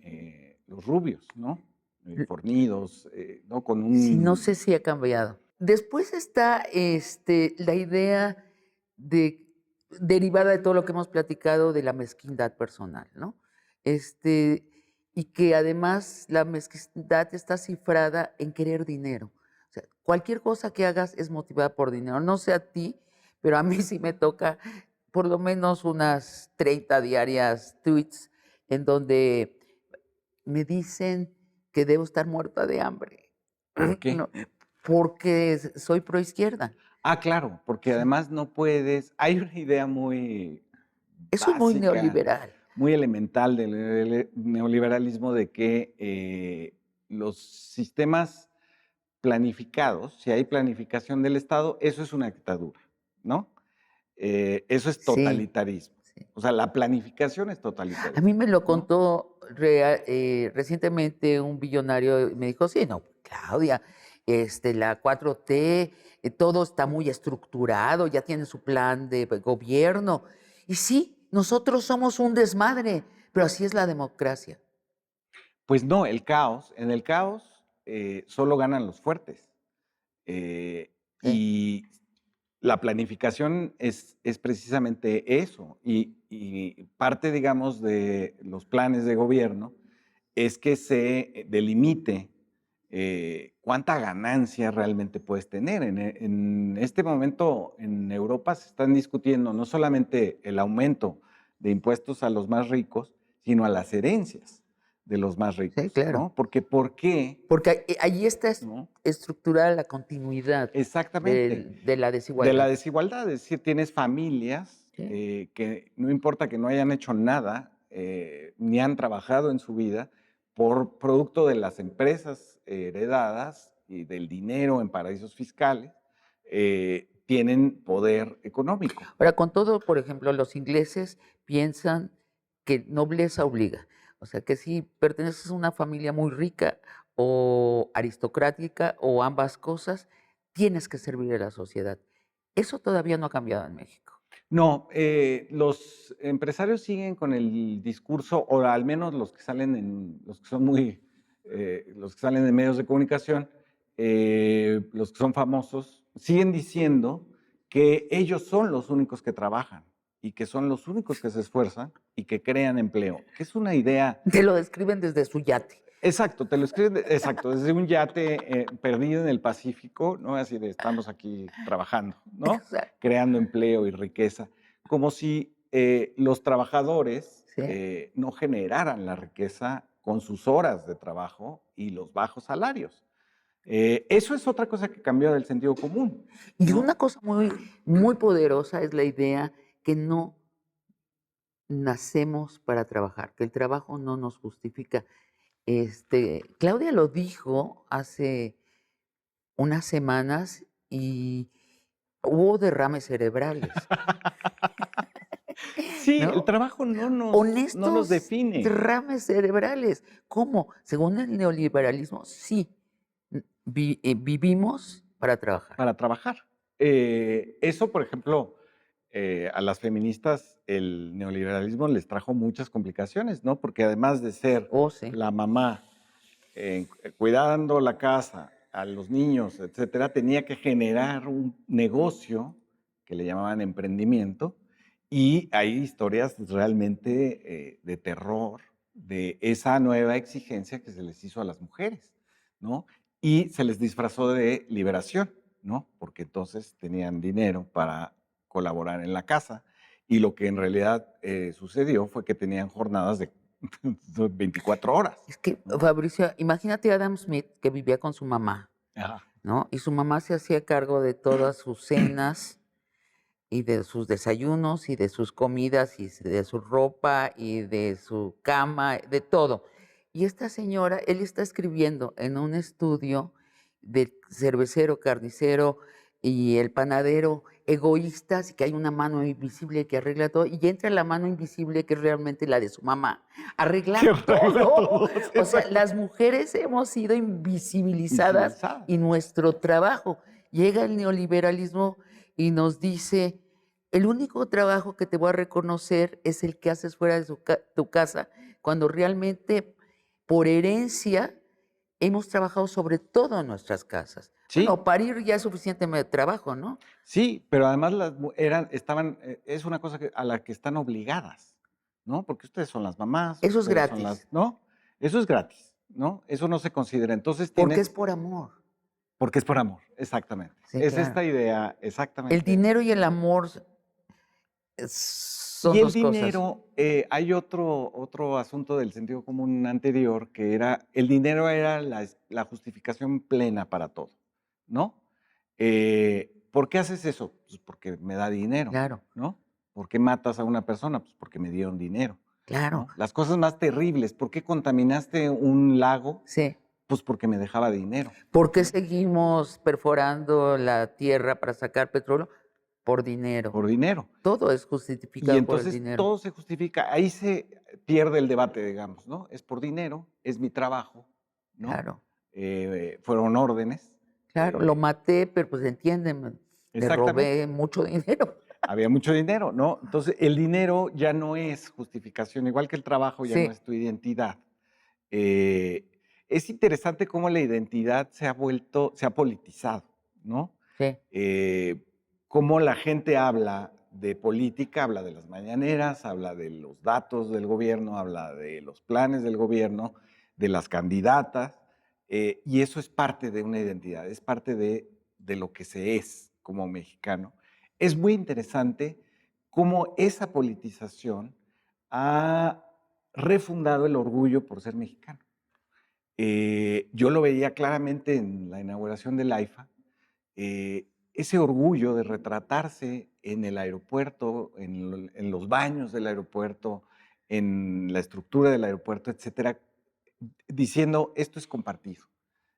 los rubios, ¿no? L- Fornidos, ¿no? Con Sí, no un... sé si ha cambiado. Después está la idea de, derivada de todo lo que hemos platicado de la mezquindad personal, ¿no? Este, y que además la mezquindad está cifrada en querer dinero. O sea, cualquier cosa que hagas es motivada por dinero. No sé a ti, pero a mí sí me toca por lo menos unas 30 diarias tweets en donde me dicen que debo estar muerta de hambre. ¿Por qué? No, porque soy proizquierda. Ah, claro, porque Sí. además no puedes, hay una idea muy Eso es muy básica, neoliberal. muy elemental del neoliberalismo de que los sistemas planificados, si hay planificación del Estado, eso es una dictadura, ¿no? Eso es Sí, totalitarismo. sí. O sea, la planificación es A mí totalitarismo, me lo ¿no? contó recientemente un billonario y me dijo, sí, no, Claudia, la 4T, todo está muy estructurado, ya tiene su plan de gobierno. Y sí, nosotros somos un desmadre, pero así es la democracia. Pues no, el caos, en el caos solo ganan los fuertes. Eh, Sí. y la planificación es precisamente eso. Y parte, digamos, de los planes de gobierno es que se delimite cuánta ganancia realmente puedes tener. En este momento en Europa se están discutiendo no solamente el aumento de impuestos a los más ricos, sino a las herencias de los más Sí, ricos, claro. ¿no? Porque ¿por qué? Porque allí está ¿No? estructurada la continuidad Exactamente. de la De la desigualdad. desigualdad, es decir, tienes familias Sí. que no importa que no hayan hecho nada, ni han trabajado en su vida, por producto de las empresas heredadas y del dinero en paraísos fiscales, tienen poder económico. Ahora, con todo, por ejemplo, los ingleses piensan que nobleza obliga. O sea, que si perteneces a una familia muy rica o aristocrática o ambas cosas, tienes que servir a la sociedad. Eso todavía no ha cambiado en México. No, los empresarios siguen con el discurso, o al menos los que salen los que son los que salen en medios de comunicación, los que son famosos, siguen diciendo que ellos son los únicos que trabajan y que son los únicos que se esfuerzan y que crean empleo, que es una idea. Te lo describen desde su yate. Exacto, te lo escriben, exacto, desde un yate perdido en el Pacífico, ¿no? Así de estamos aquí trabajando, ¿no? Exacto. Creando empleo y riqueza, como si los trabajadores Sí. no generaran la riqueza con sus horas de trabajo y los bajos salarios. Eso es otra cosa que cambió del sentido común, Y ¿no? una cosa muy, muy poderosa es la idea que no nacemos para trabajar, que el trabajo no nos justifica. Claudia lo dijo hace unas semanas y hubo derrames cerebrales. Sí, el ¿no? trabajo no nos Honestos define derrames cerebrales. ¿Cómo? Según el neoliberalismo, sí, vivimos para trabajar. para trabajar. Eso, por ejemplo, a las feministas el neoliberalismo les trajo muchas complicaciones, ¿no? Porque además de ser Oh, sí. la mamá cuidando la casa, a los niños, etcétera, tenía que generar un negocio que le llamaban emprendimiento, y hay historias realmente de terror de esa nueva exigencia que se les hizo a las mujeres, ¿no? Y se les disfrazó de liberación, ¿no? Porque entonces tenían dinero para colaborar en la casa, y lo que en realidad sucedió fue que tenían jornadas de 24 horas, Es que, ¿no? Fabricio, imagínate a Adam Smith que vivía con su mamá, Ajá. ¿no? Y su mamá se hacía cargo de todas sus cenas y de sus desayunos y de sus comidas y de su ropa y de su cama, de todo. Y esta señora, él está escribiendo en un estudio del cervecero, carnicero y el panadero egoístas y que hay una mano invisible que arregla todo y entra la mano invisible que es realmente la de su mamá. Que Arregla arregla todo. todo, O sea, exacto. las mujeres hemos sido invisibilizadas Visibilizada. y nuestro trabajo. Llega el neoliberalismo y nos dice, el único trabajo que te voy a reconocer es el que haces fuera de tu casa, cuando realmente por herencia hemos trabajado sobre todo en nuestras casas. Sí, Bueno, parir ya es suficiente trabajo, ¿no? sí, pero además estaban, es una cosa a la que están obligadas, ¿no? Porque ustedes son las mamás, Eso es ustedes son las, gratis, ¿no? Eso es gratis, ¿no? Eso no se considera. Entonces porque es tienes, por amor. porque es por amor, exactamente. Sí, Es claro. esta idea, El exactamente. dinero y el amor Y son el dos cosas. dinero, hay otro asunto del sentido común anterior, que era, el dinero era la justificación plena para todo, ¿no? ¿Por qué haces eso? Pues porque me da dinero, Claro, ¿no? ¿Por qué matas a una persona? Pues porque me dieron dinero, claro, ¿no? Las cosas más terribles, ¿por qué contaminaste un lago? sí. Pues porque me dejaba dinero, ¿Por qué ¿no? seguimos perforando la tierra para sacar petróleo? Por dinero. Por dinero. Todo es Y justificado por el entonces dinero. todo se justifica, ahí se pierde el debate, digamos, ¿no? Es por dinero, es mi trabajo, ¿no? Claro, Fueron órdenes. claro, lo maté, pero pues entiéndeme, le Exactamente, robé mucho dinero. había mucho dinero, ¿no? Entonces el dinero ya no es justificación, igual que el trabajo ya no Sí, es tu identidad. Eh, es interesante cómo la identidad se ha politizado, ¿no? sí. eh, Cómo la gente habla de política, habla de las mañaneras, habla de los datos del gobierno, habla de los planes del gobierno, de las candidatas, y eso es parte de una identidad, es parte de lo que se es como mexicano. Es muy interesante cómo esa politización ha refundado el orgullo por ser mexicano. Yo lo veía claramente en la inauguración del AIFA, ese orgullo de retratarse en el aeropuerto, en los baños del aeropuerto, en la estructura del aeropuerto, etcétera, diciendo esto es compartido,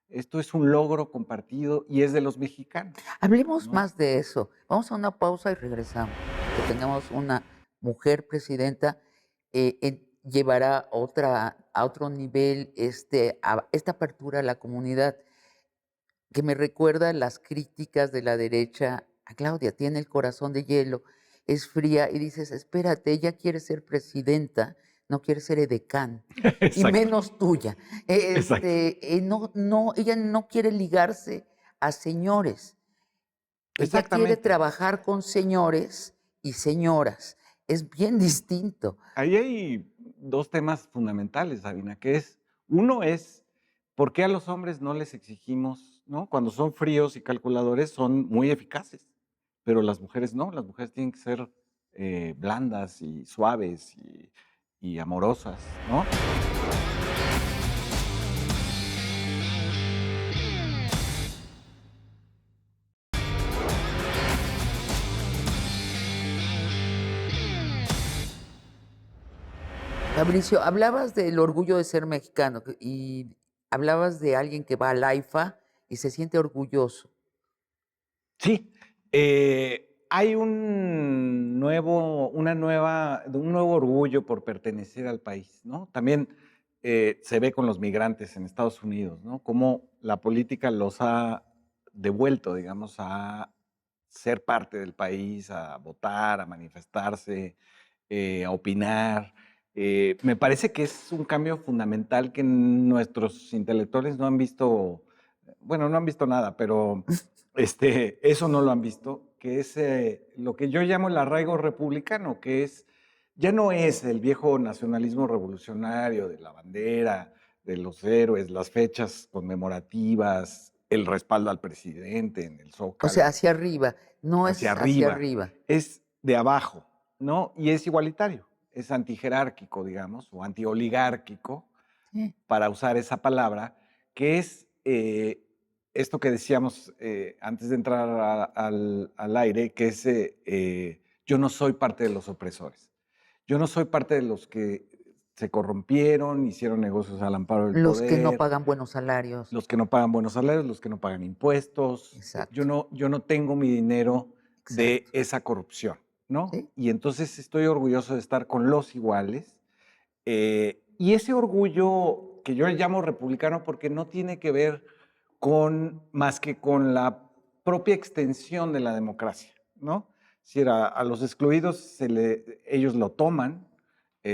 esto es un logro compartido y es de los mexicanos, Hablemos ¿no? más de eso. Vamos a una pausa y regresamos. Que tengamos una mujer presidenta llevará a otro nivel esta apertura a la comunidad, que me recuerda las críticas de la derecha a Claudia. Tiene el corazón de hielo, es fría y dices, espérate, ella quiere ser presidenta, no quiere ser edecán, y Exacto, menos tuya. exacto, Ella no quiere ligarse a señores, ella quiere exactamente. trabajar con señores y señoras. Es bien distinto. Ahí hay dos temas fundamentales, Sabina, que es, uno es, ¿por qué a los hombres no les exigimos, ¿no? Cuando son fríos y calculadores son muy eficaces, pero las mujeres no, las mujeres tienen que ser blandas y suaves y amorosas, ¿no? Fabricio, hablabas del orgullo de ser mexicano y hablabas de alguien que va al AIFA y se siente orgulloso. Sí, hay un nuevo orgullo por pertenecer al país, ¿no? También se ve con los migrantes en Estados Unidos, ¿no? Cómo la política los ha devuelto, digamos, a ser parte del país, a votar, a manifestarse, a opinar. Me parece que es un cambio fundamental que nuestros intelectuales no han visto, bueno, no han visto nada, pero eso no lo han visto, que es lo que yo llamo el arraigo republicano, que es, ya no es el viejo nacionalismo revolucionario de la bandera, de los héroes, las fechas conmemorativas, el respaldo al presidente en el O sea, Zócalo, hacia arriba, no hacia es hacia arriba, arriba. es de abajo, ¿no? Y es igualitario, es antijerárquico, digamos, o antioligárquico, Sí. para usar esa palabra, que es esto que decíamos antes de entrar al aire, que es yo no soy parte de los opresores. Yo no soy parte de los que se corrompieron, hicieron negocios al amparo del Los que no poder, pagan buenos salarios. los que no pagan buenos salarios, los que no pagan impuestos. Exacto, Yo no tengo mi dinero de exacto. esa corrupción, ¿no? Sí, Y entonces estoy orgulloso de estar con los iguales. Y ese orgullo que yo le llamo republicano porque no tiene que ver con más que con la propia extensión de la democracia, ¿no? Si a los excluidos ellos lo toman,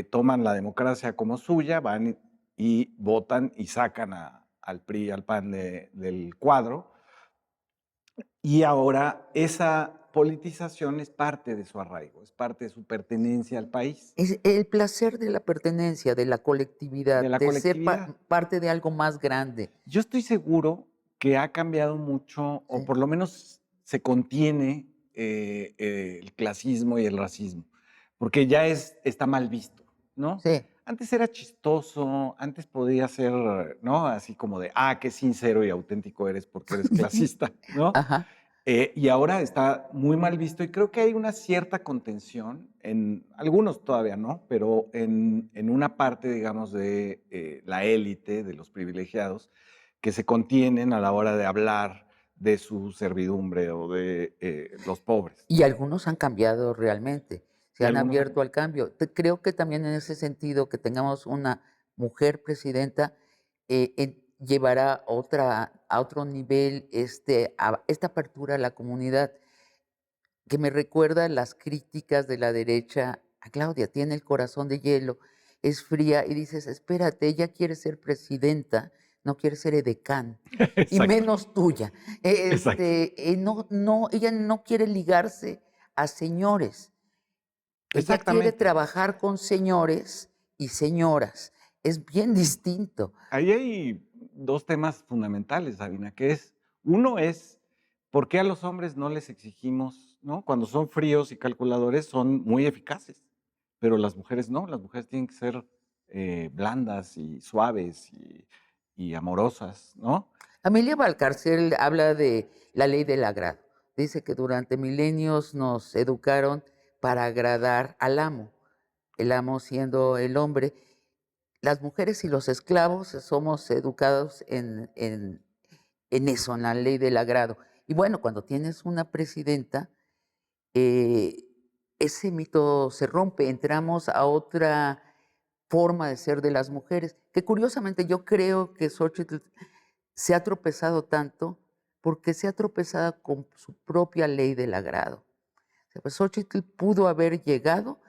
toman la democracia como suya, van y votan y sacan al PRI y al PAN del cuadro, y ahora esa politización es parte de su arraigo, es parte de su pertenencia al país, es el placer de la pertenencia, de la colectividad, de la de ser colectividad. parte de algo más grande. Yo estoy seguro que ha cambiado mucho, o Sí, por lo menos se contiene el clasismo y el racismo, porque ya está mal visto, ¿no? sí, Antes era chistoso, antes podía ser, ¿no? Así como de, qué sincero y auténtico eres porque eres clasista, ¿no? ajá. Y ahora está muy mal visto y creo que hay una cierta contención, en algunos todavía no, pero en una parte, digamos, de la élite, de los privilegiados, que se contienen a la hora de hablar de su servidumbre o de los pobres, Y ¿no? algunos han cambiado realmente, se Y han algunos abierto al cambio. Creo que también en ese sentido que tengamos una mujer presidenta llevará a otro nivel esta apertura a la comunidad, que me recuerda las críticas de la derecha a Claudia, tiene el corazón de hielo, es fría y dices, espérate, ella quiere ser presidenta, no quiere ser edecán, y Exacto, menos tuya. exacto, Ella no quiere ligarse a señores, ella quiere exactamente. trabajar con señores y señoras. Es bien distinto. Ahí hay dos temas fundamentales, Sabina, que es, uno es, ¿por qué a los hombres no les exigimos, ¿no? Cuando son fríos y calculadores son muy eficaces, pero las mujeres no, las mujeres tienen que ser blandas y suaves y amorosas, ¿no? Amelia Valcárcel habla de la ley del agrado. Dice que durante milenios nos educaron para agradar al amo, el amo siendo el hombre. Las mujeres y los esclavos somos educados en eso, en la ley del agrado. Y bueno, cuando tienes una presidenta, eh, ese mito se rompe, entramos a otra forma de ser de las mujeres, que curiosamente yo creo que Xochitl se ha tropezado tanto porque se ha tropezado con su propia ley del agrado. O sea, pues Xóchitl pudo haber llegado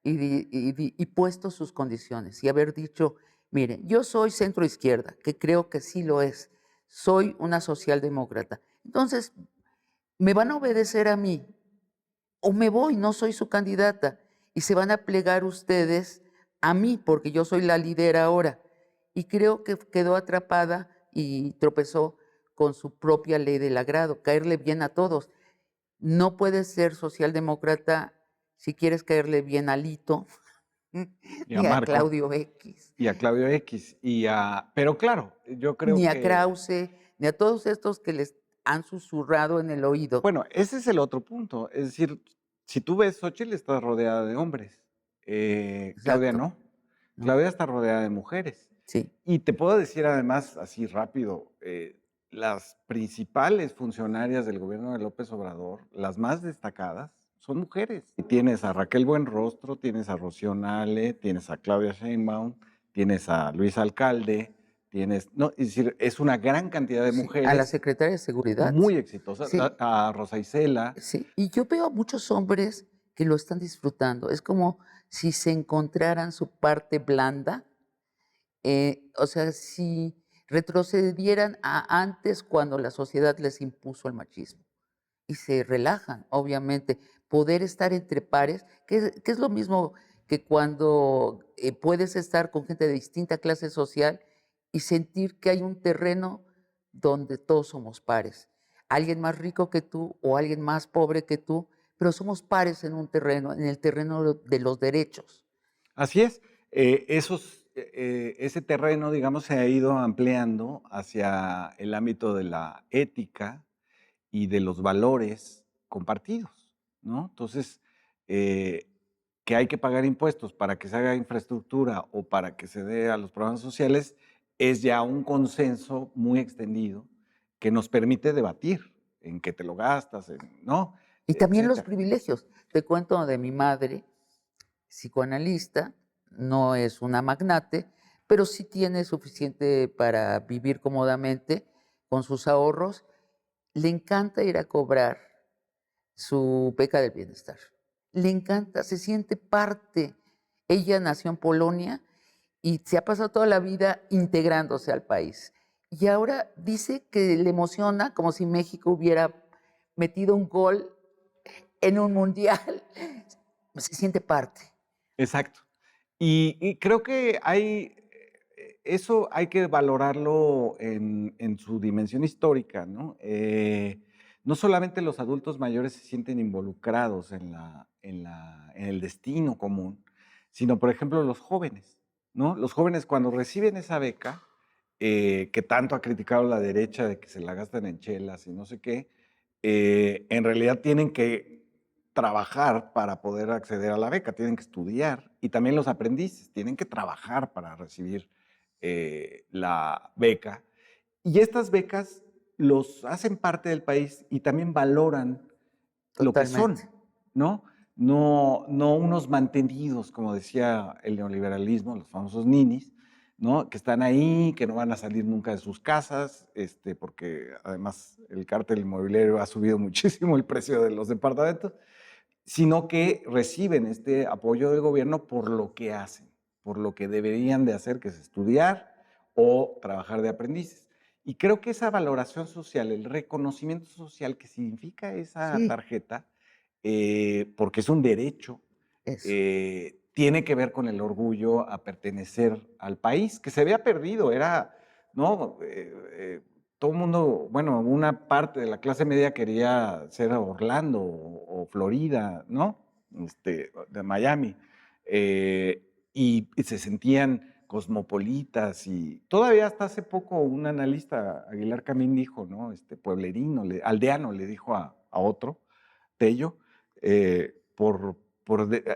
y puesto sus condiciones y haber dicho, miren, yo soy centro izquierda, que creo que sí lo es, soy una socialdemócrata. Entonces, me van a obedecer a mí o me voy, no soy su candidata y se van a plegar ustedes a mí porque yo soy la líder ahora. Y creo que quedó atrapada y tropezó con su propia ley del agrado, caerle bien a todos. No puedes ser socialdemócrata si quieres caerle bien a Lito, Y a ni a Marco Claudio X, y a Claudio X. Pero claro, yo creo ni a que, Krause, ni a todos estos que les han susurrado en el oído. bueno, ese es el otro punto. Es decir, si tú ves, Xochitl está rodeada de hombres. Claudia Exacto, no. ¿no? Claudia está rodeada de mujeres. Sí, Y te puedo decir además, así rápido, las principales funcionarias del gobierno de López Obrador, las más destacadas, son mujeres. Y tienes a Raquel Buenrostro, tienes a Rocío Nale, tienes a Claudia Sheinbaum, tienes a Luis Alcalde, tienes, no, es decir, es una gran cantidad de Sí, a la mujeres secretaria de Seguridad, muy exitosas, sí, a Rosa Isela. sí. Y yo veo a muchos hombres que lo están disfrutando. Es como si se encontraran su parte blanda, o sea, si retrocedieran a antes cuando la sociedad les impuso el machismo y se relajan, obviamente. Poder estar entre pares, que es lo mismo que cuando puedes estar con gente de distinta clase social y sentir que hay un terreno donde todos somos pares. Alguien más rico que tú o alguien más pobre que tú, pero somos pares en un terreno, en el terreno de los derechos. Así es, ese terreno, digamos, se ha ido ampliando hacia el ámbito de la ética y de los valores compartidos, ¿no? Entonces, eh, que hay que pagar impuestos para que se haga infraestructura o para que se dé a los programas sociales, es ya un consenso muy extendido que nos permite debatir en qué te lo gastas, ¿no? Y también los Etcétera. privilegios. Te cuento de mi madre, psicoanalista, no es una magnate, pero sí tiene suficiente para vivir cómodamente con sus ahorros. Le encanta ir a cobrar su beca del bienestar. Le encanta, se siente parte. Ella nació en Polonia y se ha pasado toda la vida integrándose al país. Y ahora dice que le emociona como si México hubiera metido un gol en un mundial. Se siente parte. Exacto. Y creo que hay, eso hay que valorarlo en su dimensión histórica, ¿no? No solamente los adultos mayores se sienten involucrados en el destino común, sino, por ejemplo, los jóvenes, ¿no? Los jóvenes cuando reciben esa beca, que tanto ha criticado la derecha de que se la gastan en chelas y no sé qué, en realidad tienen que trabajar para poder acceder a la beca, tienen que estudiar y también los aprendices tienen que trabajar para recibir la beca. Y estas becas los hacen parte del país y también valoran lo que son, Totalmente. ¿no? No unos mantenidos, como decía el neoliberalismo, los famosos ninis, ¿no? Que están ahí, que no van a salir nunca de sus casas, porque además el cártel inmobiliario ha subido muchísimo el precio de los departamentos, sino que reciben este apoyo del gobierno por lo que hacen, por lo que deberían de hacer, que es estudiar o trabajar de aprendices. Y creo que esa valoración social, el reconocimiento social que significa esa Sí, tarjeta, porque es un derecho, eso. tiene que ver con el orgullo a pertenecer al país, que se había perdido, era, ¿no? Todo el mundo, bueno, una parte de la clase media quería ser Orlando o Florida, ¿no? De Miami. Y se sentían cosmopolitas y todavía hasta hace poco un analista, Aguilar Camín, dijo, ¿no? Pueblerino, aldeano, le dijo a otro, Tello, por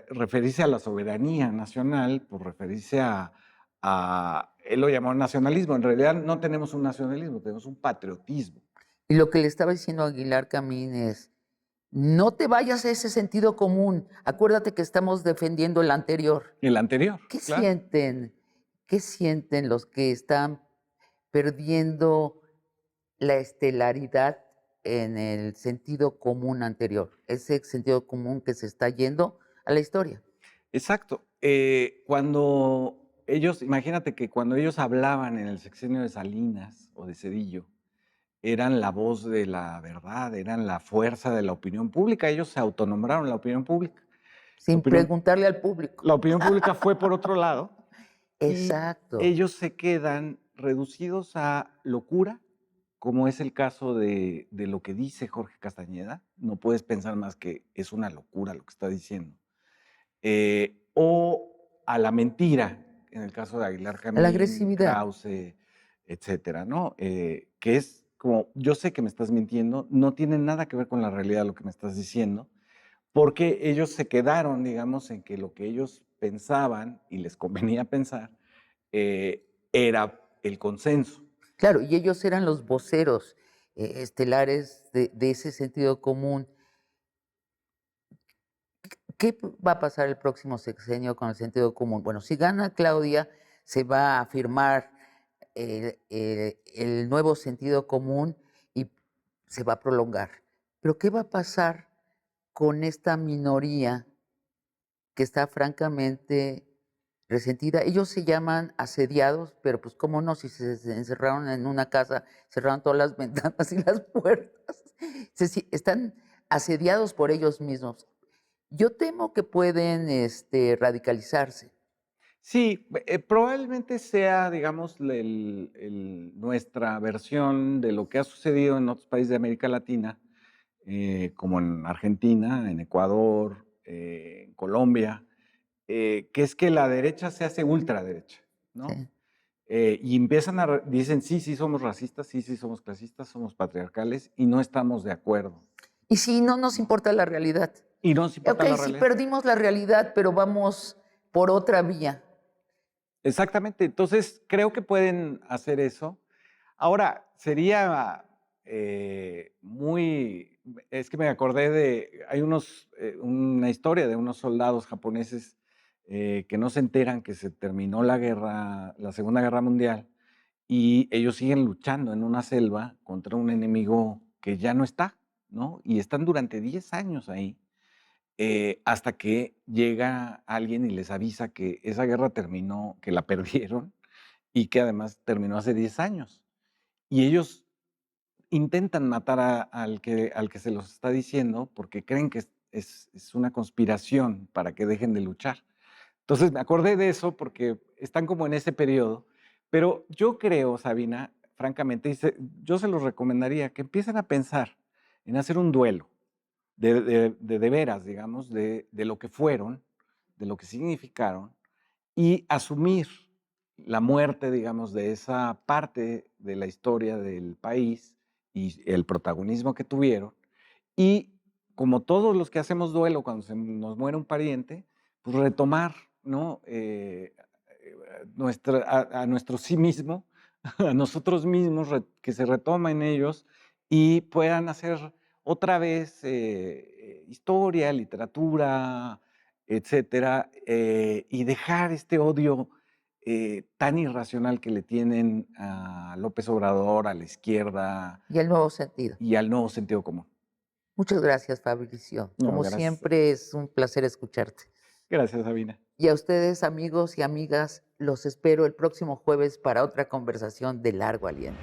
referirse a la soberanía nacional, por referirse él lo llamó nacionalismo. En realidad no tenemos un nacionalismo, tenemos un patriotismo. Y lo que le estaba diciendo a Aguilar Camín es, no te vayas a ese sentido común. Acuérdate que estamos defendiendo el anterior. El anterior, ¿Qué claro. sienten? ¿Qué sienten los que están perdiendo la estelaridad en el sentido común anterior? Ese sentido común que se está yendo a la historia. Exacto. Cuando ellos, imagínate que cuando ellos hablaban en el sexenio de Salinas o de Cedillo, eran la voz de la verdad, eran la fuerza de la opinión pública. Ellos se autonombraron la opinión pública. La Sin opinión, preguntarle al público. la opinión pública fue por otro lado y Exacto. ellos se quedan reducidos a locura, como es el caso de lo que dice Jorge Castañeda. No puedes pensar más que es una locura lo que está diciendo. O a la mentira, en el caso de Aguilar A la Camín, agresividad. Krause, etcétera, ¿no? Que es como, yo sé que me estás mintiendo, no tiene nada que ver con la realidad lo que me estás diciendo, porque ellos se quedaron, digamos, en que lo que ellos pensaban y les convenía pensar era el consenso. Claro, y ellos eran los voceros estelares de ese sentido común. ¿Qué va a pasar el próximo sexenio con el sentido común? Bueno, si gana Claudia, se va a firmar el nuevo sentido común y se va a prolongar. Pero ¿qué va a pasar con esta minoría que está francamente resentida? Ellos se llaman asediados, pero pues cómo no, si se encerraron en una casa, cerraron todas las ventanas y las puertas. Están asediados por ellos mismos. Yo temo que pueden, radicalizarse. Sí, probablemente sea, digamos, nuestra versión de lo que ha sucedido en otros países de América Latina, como en Argentina, en Ecuador, en Colombia, que es que la derecha se hace ultraderecha, ¿no? Sí. Y empiezan dicen, sí, sí somos racistas, sí, sí somos clasistas, somos patriarcales y no estamos de acuerdo. Y si no nos importa la realidad. Y no nos importa la Okey, sí realidad. perdimos la realidad, pero vamos por otra vía. Exactamente, entonces creo que pueden hacer eso. Ahora, sería es que me acordé hay una historia de unos soldados japoneses que no se enteran que se terminó la Segunda Guerra Mundial, y ellos siguen luchando en una selva contra un enemigo que ya no está, ¿no? Y están durante 10 años ahí, hasta que llega alguien y les avisa que esa guerra terminó, que la perdieron y que además terminó hace 10 años. Y ellos intentan matar al que se los está diciendo porque creen que es una conspiración para que dejen de luchar. Entonces me acordé de eso porque están como en ese periodo, pero yo creo, Sabina, francamente, yo se los recomendaría que empiecen a pensar en hacer un duelo de veras, digamos, de lo que fueron, de lo que significaron, y asumir la muerte, digamos, de esa parte de la historia del país y el protagonismo que tuvieron. Y como todos los que hacemos duelo cuando se nos muere un pariente, pues retomar, ¿no? A nuestro sí mismo, a nosotros mismos, que se retomen ellos y puedan hacer otra vez historia, literatura, etcétera, y dejar este odio tan irracional que le tienen a López Obrador, a la izquierda Y el nuevo sentido. y al nuevo sentido común. Muchas gracias, Fabricio. No, Como gracias. siempre, es un placer escucharte. Gracias, Sabina. Y a ustedes, amigos y amigas, los espero el próximo jueves para otra conversación de largo aliento.